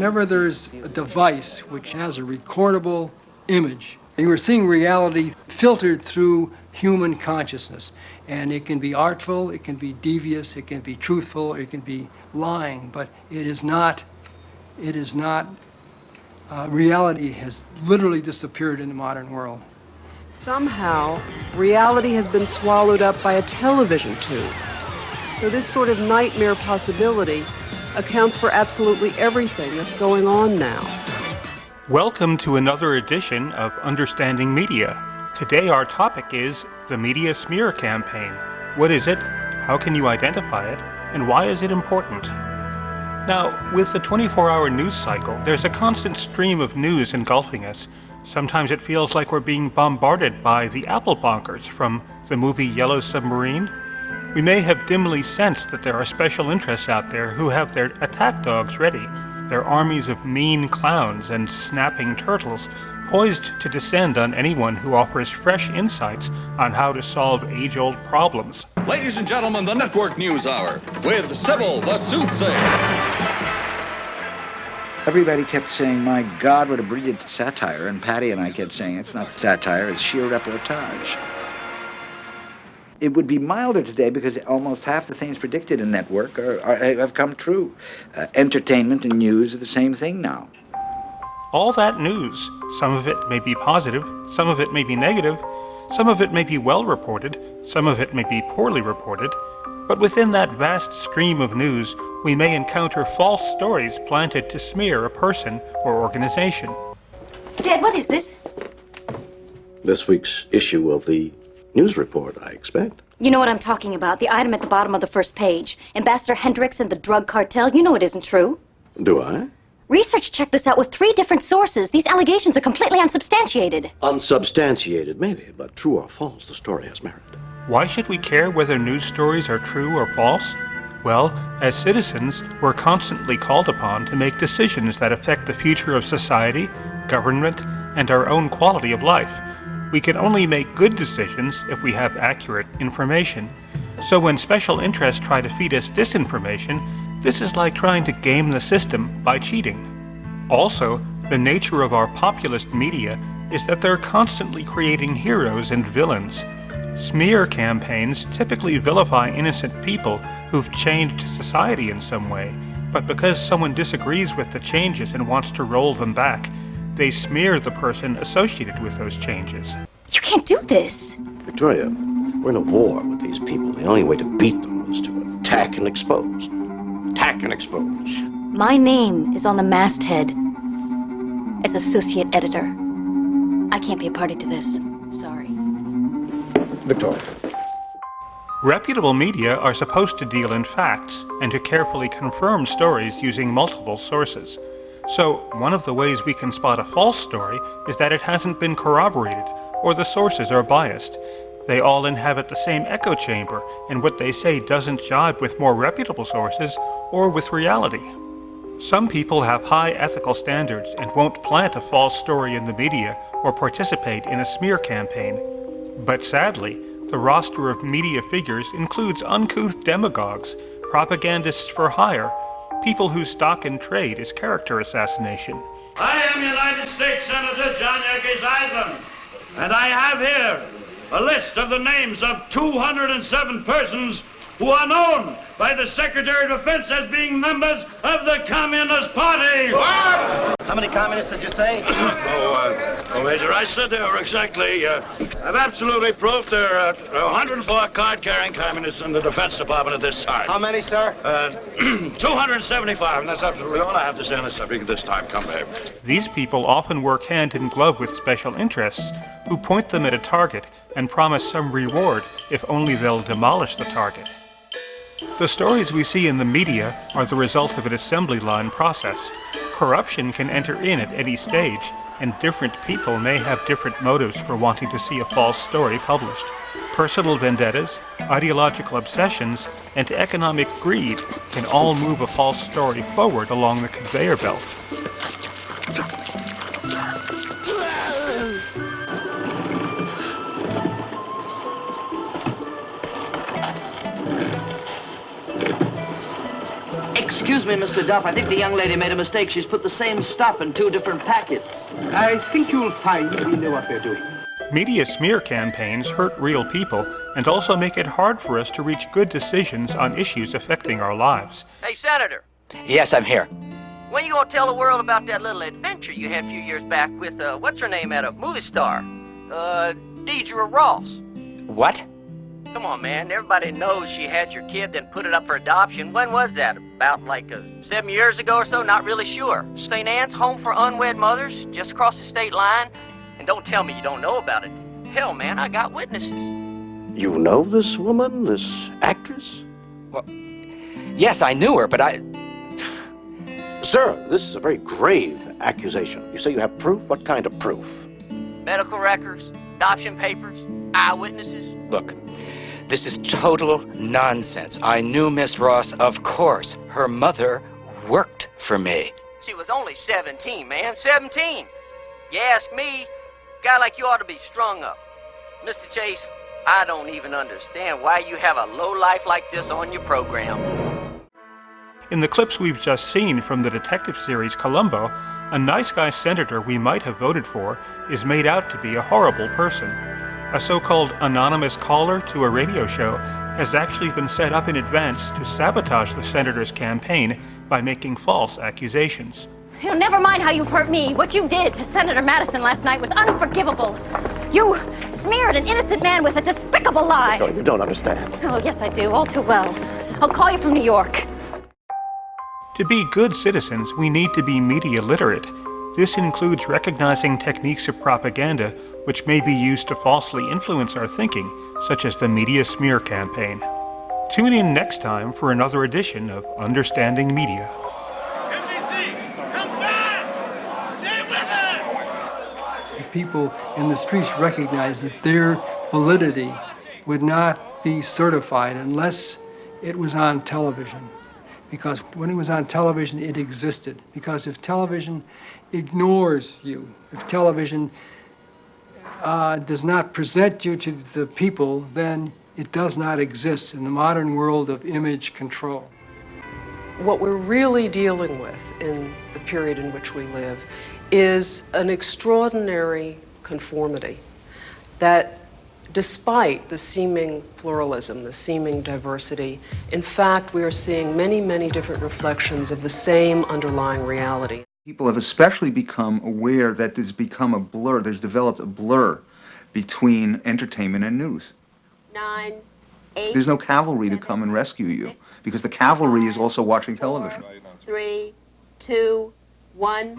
whenever there's a device which has a recordable image, you are seeing reality filtered through human consciousness. And it can be artful, it can be devious, it can be truthful, it can be lying, but it is not, reality has literally disappeared in the modern world. Somehow, reality has been swallowed up by a television tube. So this sort of nightmare possibility accounts for absolutely everything that's going on now. Welcome to another edition of Understanding Media. Today our topic is the media smear campaign. What is it? How can you identify it? And why is it important? Now, with the 24-hour news cycle, there's a constant stream of news engulfing us. Sometimes it feels like we're being bombarded by the Apple bonkers from the movie Yellow Submarine. We may have dimly sensed that there are special interests out there who have their attack dogs ready, their armies of mean clowns and snapping turtles poised to descend on anyone who offers fresh insights on how to solve age-old problems. Ladies and gentlemen, the Network News Hour with Sybil the Soothsayer. Everybody kept saying, my God, what a brilliant satire, and Patty and I kept saying, it's not satire, it's sheer reportage. It would be milder today because almost half the things predicted in Network have come true. Entertainment and news are the same thing now. All that news, some of it may be positive, some of it may be negative, some of it may be well reported, some of it may be poorly reported, but within that vast stream of news, we may encounter false stories planted to smear a person or organization. Dad, what is this? This week's issue of the news report, I expect. You know what I'm talking about, the item at the bottom of the first page. Ambassador Hendricks and the drug cartel, you know it isn't true. Do I? Research checked this out with 3 different sources. These allegations are completely unsubstantiated. Unsubstantiated, maybe, but true or false, the story has merit. Why should we care whether news stories are true or false? Well, as citizens, we're constantly called upon to make decisions that affect the future of society, government, and our own quality of life. We can only make good decisions if we have accurate information. So when special interests try to feed us disinformation, this is like trying to game the system by cheating. Also, the nature of our populist media is that they're constantly creating heroes and villains. Smear campaigns typically vilify innocent people who've changed society in some way, but because someone disagrees with the changes and wants to roll them back, they smear the person associated with those changes. You can't do this. Victoria, we're in a war with these people. The only way to beat them is to attack and expose. Attack and expose. My name is on the masthead as associate editor. I can't be a party to this. Sorry. Victoria. Reputable media are supposed to deal in facts and to carefully confirm stories using multiple sources. So, one of the ways we can spot a false story is that it hasn't been corroborated, or the sources are biased. They all inhabit the same echo chamber, and what they say doesn't jibe with more reputable sources or with reality. Some people have high ethical standards and won't plant a false story in the media or participate in a smear campaign. But sadly, the roster of media figures includes uncouth demagogues, propagandists for hire, people whose stock in trade is character assassination. I am United States Senator John Yerkes Eidman, and I have here a list of the names of 207 persons who are known by the Secretary of Defense as being members of the Communist Party. What? How many communists did you say? Major, I said there were exactly, I've absolutely proof there are 104 card-carrying communists in the Defense Department at this time. How many, sir? 275, and that's absolutely all I have to say on the subject at this time. Come, babe. These people often work hand in glove with special interests who point them at a target and promise some reward if only they'll demolish the target. The stories we see in the media are the result of an assembly line process. Corruption can enter in at any stage, and different people may have different motives for wanting to see a false story published. Personal vendettas, ideological obsessions, and economic greed can all move a false story forward along the conveyor belt. Excuse me, Mr. Duff. I think the young lady made a mistake. She's put the same stuff in 2 different packets. I think you'll find we know what we're doing. Media smear campaigns hurt real people and also make it hard for us to reach good decisions on issues affecting our lives. Hey, Senator. Yes, I'm here. When you gonna tell the world about that little adventure you had a few years back with, what's her name at a movie star? Deidre Ross. What? Come on, man. Everybody knows she had your kid, then put it up for adoption. When was that? About, 7 years ago or so? Not really sure. St. Anne's Home for Unwed Mothers, just across the state line. And don't tell me you don't know about it. Hell, man, I got witnesses. You know this woman, this actress? Well, yes, I knew her, but Sir, this is a very grave accusation. You say you have proof? What kind of proof? Medical records, adoption papers, eyewitnesses. Look, this is total nonsense. I knew Miss Ross, of course. Her mother worked for me. She was only 17, man, 17. You ask me, a guy like you ought to be strung up. Mr. Chase, I don't even understand why you have a lowlife like this on your program. In the clips we've just seen from the detective series Columbo, a nice guy senator we might have voted for is made out to be a horrible person. A so-called anonymous caller to a radio show has actually been set up in advance to sabotage the senator's campaign by making false accusations. Never mind how you hurt me. What you did to Senator Madison last night was unforgivable. You smeared an innocent man with a despicable lie. No, you don't understand. Oh, yes, I do. All too well. I'll call you from New York. To be good citizens, we need to be media literate. This includes recognizing techniques of propaganda which may be used to falsely influence our thinking, such as the media smear campaign. Tune in next time for another edition of Understanding Media. The people in the streets recognize that their validity would not be certified unless it was on television. Because when it was on television, it existed. Because if television ignores you, if television does not present you to the people, then it does not exist in the modern world of image control. What we're really dealing with in the period in which we live is an extraordinary conformity that, despite the seeming pluralism, the seeming diversity, in fact, we are seeing many, many different reflections of the same underlying reality. People have especially become aware that there's become a blur, there's developed a blur between entertainment and news. 9, 8. There's no cavalry to come and rescue you, because the cavalry is also watching television. 3, 2, 1.